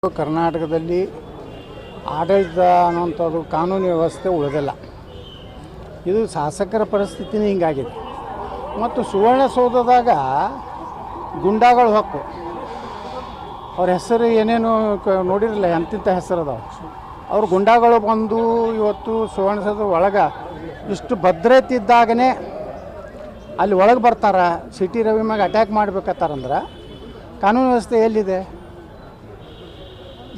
ಕರ್ನಾಟಕದಲ್ಲಿ ಆಡಳಿತ ಅನ್ನುವಂಥದ್ದು ಕಾನೂನು ವ್ಯವಸ್ಥೆ ಉಳಿದಿಲ್ಲ. ಇದು ಶಾಸಕರ ಪರಿಸ್ಥಿತಿನೇ ಹಿಂಗಾಗಿದೆ. ಮತ್ತು ಸುವರ್ಣಸೌಧದಾಗ ಗುಂಡಾಗಳು ಹೊಕ್ಕು ಅವ್ರ ಹೆಸರು ಏನೇನು ನೋಡಿರಲಿಲ್ಲ, ಎಂತಿಂಥ ಹೆಸರು ಅದಾವೆ. ಅವ್ರು ಗುಂಡಾಗಳು ಬಂದು ಇವತ್ತು ಸುವರ್ಣಸೌಧ ಒಳಗೆ ಇಷ್ಟು ಭದ್ರತೆ ಇದ್ದಾಗನೇ ಅಲ್ಲಿ ಒಳಗೆ ಬರ್ತಾರೆ. ಸಿಟಿ ರವಿ ಮ್ಯಾಗ ಅಟ್ಯಾಕ್ ಮಾಡ್ಬೇಕತ್ತಾರಂದ್ರೆ ಕಾನೂನು ವ್ಯವಸ್ಥೆ ಎಲ್ಲಿದೆ?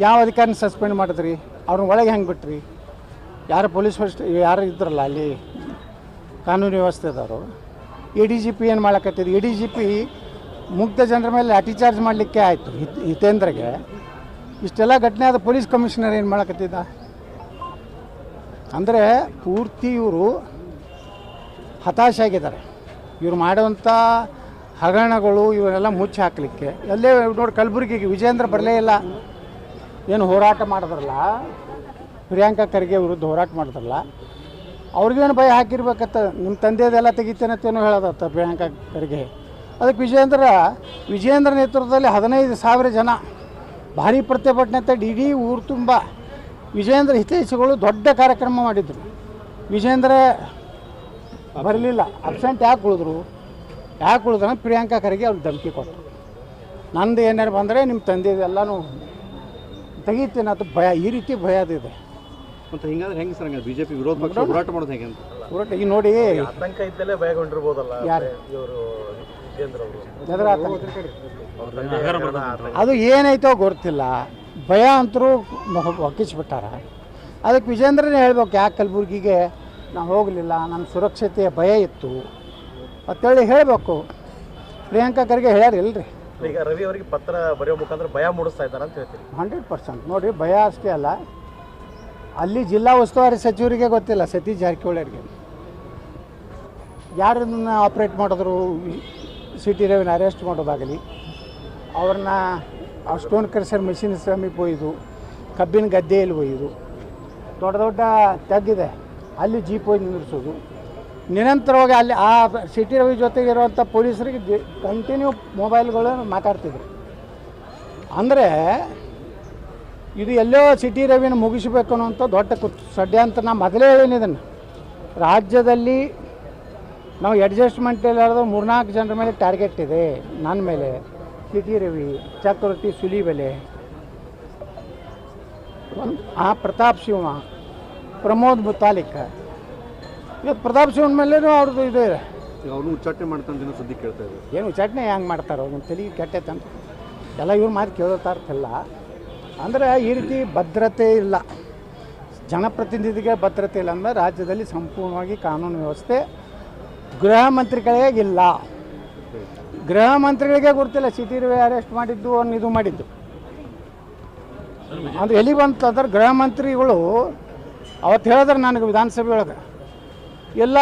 ಯಾವ ಅಧಿಕಾರಿನ ಸಸ್ಪೆಂಡ್ ಮಾಡಿದ್ರಿ? ಅವ್ರನ್ನ ಒಳಗೆ ಹೆಂಗೆ ಬಿಟ್ರಿ? ಯಾರು ಪೊಲೀಸ್ ಫಸ್ಟ್ ಯಾರು ಇದ್ರಲ್ಲ ಅಲ್ಲಿ ಕಾನೂನು ವ್ಯವಸ್ಥೆದವರು, ಎ ಡಿ ಜಿ ಪಿ ಏನು ಮಾಡಕತ್ತಿದ್ದು? ಎ ಡಿ ಜಿ ಪಿ ಮುಗ್ಧ ಜನರ ಮೇಲೆ ಲಾಠಿ ಚಾರ್ಜ್ ಮಾಡಲಿಕ್ಕೆ ಆಯಿತು ಹಿತೇಂದ್ರಗೆ. ಇಷ್ಟೆಲ್ಲ ಘಟನೆ ಆದ ಪೊಲೀಸ್ ಕಮಿಷನರ್ ಏನು ಮಾಡಕತ್ತಿದ್ದ? ಅಂದರೆ ಪೂರ್ತಿ ಇವರು ಹತಾಶೆ ಆಗಿದ್ದಾರೆ. ಇವ್ರು ಮಾಡುವಂಥ ಹಗರಣಗಳು ಇವನ್ನೆಲ್ಲ ಮುಚ್ಚಿ ಹಾಕಲಿಕ್ಕೆ. ಎಲ್ಲೇ ನೋಡಿ ಕಲಬುರಗಿಗೆ ವಿಜೇಂದ್ರ ಬರಲೇ ಇಲ್ಲ. ಏನು ಹೋರಾಟ ಮಾಡಿದ್ರಲ್ಲ, ಪ್ರಿಯಾಂಕಾ ಖರ್ಗೆ ವಿರುದ್ಧ ಹೋರಾಟ ಮಾಡಿದ್ರಲ್ಲ, ಅವ್ರಿಗೇನು ಭಯ ಹಾಕಿರ್ಬೇಕತ್ತ. ನಿಮ್ಮ ತಂದೆದೆಲ್ಲ ತೆಗಿತೇನತ್ತೇನೋ ಹೇಳೋದತ್ತ ಪ್ರಿಯಾಂಕಾ ಖರ್ಗೆ. ಅದಕ್ಕೆ ವಿಜೇಂದ್ರ ನೇತೃತ್ವದಲ್ಲಿ 15,000 ಜನ ಭಾರಿ ಪ್ರತಿಭಟನೆ ಅಂತ ಇಡೀ ಊರು ತುಂಬ ವಿಜೇಂದ್ರ ಹಿತೈಷಿಗಳು ದೊಡ್ಡ ಕಾರ್ಯಕ್ರಮ ಮಾಡಿದರು. ವಿಜೇಂದ್ರ ಬರಲಿಲ್ಲ, ಅಬ್ಸೆಂಟ್ ಯಾಕೆ ಉಳಿದ್ರೆ ಪ್ರಿಯಾಂಕಾ ಖರ್ಗೆ ಅವ್ರಿಗೆ ಧಮಕಿ ಕೊಟ್ಟರು. ನಂದು ಏನಾರು ಬಂದರೆ ನಿಮ್ಮ ತಂದೆದೆಲ್ಲನೂ ತೆಗಿತೀನಿ ಅಂತ ಭಯ, ಈ ರೀತಿ ಭಯ ಅದಿದೆ. ಮತ್ತು ಹಿಂಗಾದ್ರೆ ಹೆಂಗೆ ಸರ್? ಹಂಗೆ ಬಿಜೆಪಿ ವಿರೋಧ ಪಕ್ಷ ಹೋರಾಟ ಮಾಡೋದು ಹೇಗೆ ಅಂತ? ಹೋರಾಟ ಈಗ ನೋಡಿ, ಆತಂಕ ಇದ್ದಲ್ಲೇ ಭಯಗೊಂಡಿರ್ಬೋದಲ್ಲ ಯಾರು ಇವರು ವಿಜೇಂದ್ರ ಅವರು. ಅದು ಏನೈತೋ ಗೊತ್ತಿಲ್ಲ, ಭಯ ಅಂತರೂ ಒಕ್ಕಿಸ್ಬಿಟ್ಟಾರ. ಅದಕ್ಕೆ ವಿಜೇಂದ್ರನೇ ಹೇಳ್ಬೇಕು, ಯಾಕೆ ಕಲಬುರ್ಗಿಗೆ ನಾವು ಹೋಗಲಿಲ್ಲ, ನಮ್ಮ ಸುರಕ್ಷತೆಯ ಭಯ ಇತ್ತು ಅಂತೇಳಿ ಹೇಳಬೇಕು. ಪ್ರಿಯಾಂಕಾ ಖರ್ಗೆ ಹೇಳ್ಯಾರಿಲ್ರಿ. ಈಗ ರವಿ ಅವರಿಗೆ ಪತ್ರ ಬರೆಯೋ ಮುಖಾಂತರ ಭಯ ಮೂಡಿಸ್ತಾ ಇದ್ದಾರೆ ಅಂತ ಹೇಳ್ತೀವಿ. 100% ನೋಡಿರಿ, ಭಯ ಅಷ್ಟೇ ಅಲ್ಲ, ಅಲ್ಲಿ ಜಿಲ್ಲಾ ಉಸ್ತುವಾರಿ ಸಚಿವರಿಗೆ ಗೊತ್ತಿಲ್ಲ, ಸತೀಶ್ ಜಾರಕಿಹೊಳಿ ಅವರಿಗೆ ಯಾರನ್ನ ಆಪ್ರೇಟ್ ಮಾಡಿದ್ರು. ಸಿಟಿ ರವಿನ ಅರೆಸ್ಟ್ ಮಾಡೋದಾಗಲಿ, ಅವ್ರನ್ನ ಸ್ಟೋನ್ ಕ್ರಷರ್ ಮಿಷಿನ್ ಸಮೀಪ ಒಯ್ದು ಕಬ್ಬಿನ ಗದ್ದೆಯಲ್ಲಿ ಒಯ್ದು ದೊಡ್ಡ ದೊಡ್ಡ ತೆಗ್ಗಿದೆ ಅಲ್ಲಿ ಜೀಪ್ ಹೋಗಿ ನಿಂದಿರಿಸೋದು. ನಿರಂತರವಾಗಿ ಅಲ್ಲಿ ಆ ಸಿಟಿ ರವಿ ಜೊತೆಗಿರುವಂಥ ಪೊಲೀಸರಿಗೆ ಕಂಟಿನ್ಯೂ ಮೊಬೈಲ್ಗಳು ಮಾತಾಡ್ತಿದ್ರು. ಅಂದರೆ ಇದು ಎಲ್ಲೋ ಸಿಟಿ ರವಿನ ಮುಗಿಸಬೇಕು ಅನ್ನೋಂಥ ದೊಡ್ಡ ಷಡ್ಯಂತ್ರ. ನಾ ಮೊದಲೇ ಹೇಳೀನಿ ಇದನ್ನು. ರಾಜ್ಯದಲ್ಲಿ ನಾವು ಅಡ್ಜಸ್ಟ್ಮೆಂಟ್ ಇಲ್ಲದ 3-4 ಜನರ ಮೇಲೆ ಟಾರ್ಗೆಟ್ ಇದೆ. ನನ್ನ ಮೇಲೆ, ಸಿಟಿ ರವಿ, ಚಕ್ರವರ್ತಿ ಸುಲಿಬೆಲೆ, ಪ್ರತಾಪ್ ಶಿವ, ಪ್ರಮೋದ್ ಮುತಾಲಿಕ್. ಇವತ್ತು ಪ್ರತಾಪ್ ಶಿವನ ಮೇಲೇನೂ ಅವ್ರದ್ದು ಇದು ಇದೆ. ಅವನು ಉಚ್ಚಾಟನೆ ಮಾಡ್ತಾನೆ ಸುದ್ದಿ ಕೇಳ್ತಾ ಇದ್ದಾರೆ. ಏನು ಉಚ್ಚಾಟನೆ ಹೆಂಗೆ ಮಾಡ್ತಾರೋ ಅವ್ನ ತಲೆಗೆ ಕೆಟ್ಟೈತಂತ ಎಲ್ಲ ಇವ್ರ ಮಾತು ಕೇಳೋತಾರ್ತಿಲ್ಲ. ಅಂದರೆ ಈ ರೀತಿ ಭದ್ರತೆ ಇಲ್ಲ, ಜನಪ್ರತಿನಿಧಿಗೆ ಭದ್ರತೆ ಇಲ್ಲ ಅಂದರೆ ರಾಜ್ಯದಲ್ಲಿ ಸಂಪೂರ್ಣವಾಗಿ ಕಾನೂನು ವ್ಯವಸ್ಥೆ ಗೃಹ ಮಂತ್ರಿಗಳಿಗೆ ಇಲ್ಲ. ಗೃಹ ಮಂತ್ರಿಗಳಿಗೆ ಗೊತ್ತಿಲ್ಲ ಸಿಟಿ ರವಿ ಅರೆಸ್ಟ್ ಮಾಡಿದ್ದು ಅವ್ನು ಇದು ಮಾಡಿದ್ದು. ಅಂದರೆ ಎಲ್ಲಿ ಬಂತಂದ್ರೆ ಗೃಹ ಮಂತ್ರಿಗಳು ಅವತ್ತು ಹೇಳಿದ್ರೆ ನನಗೆ ವಿಧಾನಸಭೆ ಒಳಗೆ ಎಲ್ಲ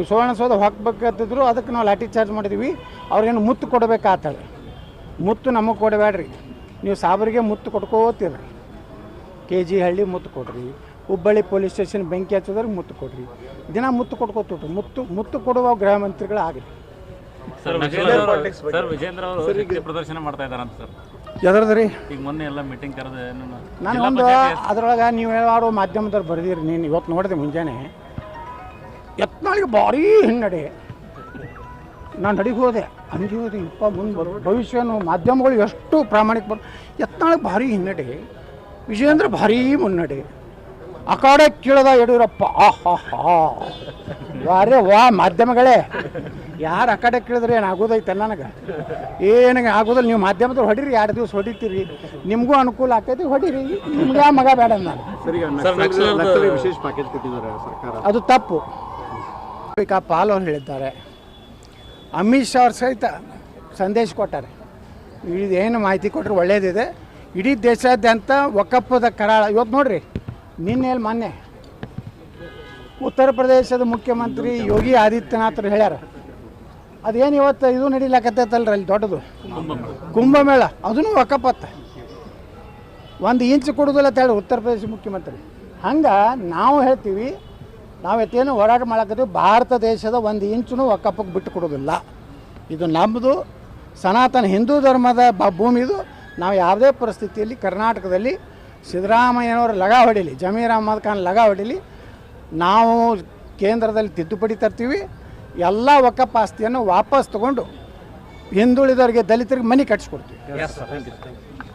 ಸುವರ್ಣಸೌಧ ಹಾಕ್ಬೇಕಂತಿದ್ರು. ಅದಕ್ಕೆ ನಾವು ಲಾಠಿ ಚಾರ್ಜ್ ಮಾಡಿದ್ವಿ. ಅವ್ರಿಗೇನು ಮುತ್ತು ಕೊಡಬೇಕಾಗ್ತದೆ. ಮುತ್ತು ನಮಗೆ ಕೊಡಬೇಡ್ರಿ, ನೀವು ಸಾಬರಿಗೆ ಮುತ್ತು ಕೊಡ್ಕೋತೀರಿ. KG ಹಳ್ಳಿ ಮುತ್ತು ಕೊಡ್ರಿ, ಹುಬ್ಬಳ್ಳಿ ಪೊಲೀಸ್ ಸ್ಟೇಷನ್ ಬೆಂಕಿ ಹಚ್ಚೋದ್ರಿಗೆ ಮುತ್ತು ಕೊಡ್ರಿ, ದಿನ ಮುತ್ತು ಕೊಡ್ಕೋತಿಟ್ರು. ಮುತ್ತು ಕೊಡುವ ಗೃಹ ಮಂತ್ರಿಗಳು ಆಗಲಿ. ವಿಜೇಂದ್ರ ಅವರು ಪ್ರದರ್ಶನ ಮಾಡ್ತಾ ಇದ್ದಾರಂತ ಸರ್. ಎದ್ರದ್ರಿ? ಈಗ ಮೊನ್ನೆ ಎಲ್ಲ ಮೀಟಿಂಗ್ ಕರೆದ ನಾನು ಒಂದು ಅದ್ರೊಳಗೆ ನೀವು ಯಾರು ಮಾಧ್ಯಮದವ್ರು ಬರೆದಿರಿ. ನೀನು ಇವತ್ತು ನೋಡಿದೆ ಮುಂಜಾನೆ ಯತ್ನಾಳಿಗೆ ಭಾರೀ ಹಿನ್ನಡೆ. ನಾನು ನಡಿಗೆ ಹೋದೆ, ಅಂಜಿ ಹೋದೆ, ಮುಂದೆ ಭವಿಷ್ಯನು ಮಾಧ್ಯಮಗಳು ಎಷ್ಟು ಪ್ರಾಮಾಣಿಕ ಯತ್ನಾಳಿಗೆ ಭಾರೀ ಹಿನ್ನಡೆ, ವಿಜೇಂದ್ರ ಭಾರೀ ಮುನ್ನಡೆ. ಆ ಕಡೆ ಕೇಳ್ದ ಯಡಿಯೂರಪ್ಪ, ವಾ ಮಾಧ್ಯಮಗಳೇ, ಯಾರು ಆ ಕಡೆ ಕೇಳಿದ್ರೆ ಏನಾಗೋದೈತೆ? ನನಗೆ ಏನಿಗೆ ಆಗೋದಿಲ್ಲ. ನೀವು ಮಾಧ್ಯಮದವ್ರು ಹೊಡೀರಿ, 2 ದಿವಸ ಹೊಡಿತೀರಿ, ನಿಮಗೂ ಅನುಕೂಲ ಆಗ್ತೈತಿ, ಹೊಡೀರಿ. ನಿಮ್ಗೆ ಆ ಮಗ ಬೇಡ ನಾನು. ವಿಶೇಷ ಪ್ಯಾಕೇಜ್ ಕೊಟ್ಟಿದ್ದಾರೆ ಸರ್ಕಾರ, ಅದು ತಪ್ಪು. ಪಾಲ್ ಅವ್ರು ಹೇಳಿದ್ದಾರೆ, ಅಮಿತ್ ಶಾ ಅವ್ರ ಸಹಿತ ಸಂದೇಶ ಕೊಟ್ಟಾರೆ. ಇದೇನು ಮಾಹಿತಿ ಕೊಟ್ಟರೆ ಒಳ್ಳೆಯದಿದೆ. ಇಡೀ ದೇಶಾದ್ಯಂತ ವಕಫದ ಕರಾಳ ಇವತ್ತು ನೋಡ್ರಿ. ಮೊನ್ನೆ ಉತ್ತರ ಪ್ರದೇಶದ ಮುಖ್ಯಮಂತ್ರಿ ಯೋಗಿ ಆದಿತ್ಯನಾಥ್ರು ಹೇಳ್ಯಾರ, ಅದೇನು ಇವತ್ತು ಇದು ನಡೀಲಾಕತ್ತೈತಲ್ರಿ ಅಲ್ಲಿ ದೊಡ್ಡದು ಕುಂಭಮೇಳ, ಅದನ್ನು ವಕಫತ್ತ 1 ಇಂಚ್ ಕೊಡೋದಿಲ್ಲ ಅಂತ ಹೇಳಿ ಉತ್ತರ ಪ್ರದೇಶ ಮುಖ್ಯಮಂತ್ರಿ. ಹಂಗೆ ನಾವು ಹೇಳ್ತೀವಿ, ನಾವು ಎತ್ತೇನು ಹೋರಾಟ ಮಾಡಕತ್ತೀವಿ, ಭಾರತ ದೇಶದ 1 ಇಂಚೂ ವಕಫಕ್ಕೆ ಬಿಟ್ಟು ಕೊಡೋದಿಲ್ಲ. ಇದು ನಮ್ಮದು ಸನಾತನ ಹಿಂದೂ ಧರ್ಮದ ಭೂಮಿದು ನಾವು ಯಾವುದೇ ಪರಿಸ್ಥಿತಿಯಲ್ಲಿ ಕರ್ನಾಟಕದಲ್ಲಿ ಸಿದ್ದರಾಮಯ್ಯನವರು ಲಗಾ ಹೊಡೀಲಿ, ಜಮೀರ್ ಅಹ್ಮದ್ ಖಾನ್ ಲಗಾ ಹೊಡೀಲಿ, ನಾವು ಕೇಂದ್ರದಲ್ಲಿ ತಿದ್ದುಪಡಿ ತರ್ತೀವಿ, ಎಲ್ಲ ವಕಫ್ ಆಸ್ತಿಯನ್ನು ವಾಪಸ್ ತಗೊಂಡು ಹಿಂದುಳಿದವರಿಗೆ ದಲಿತರಿಗೆ ಮನೆ ಕಟ್ಸ್ಕೊಡ್ತೀವಿ. Thank you.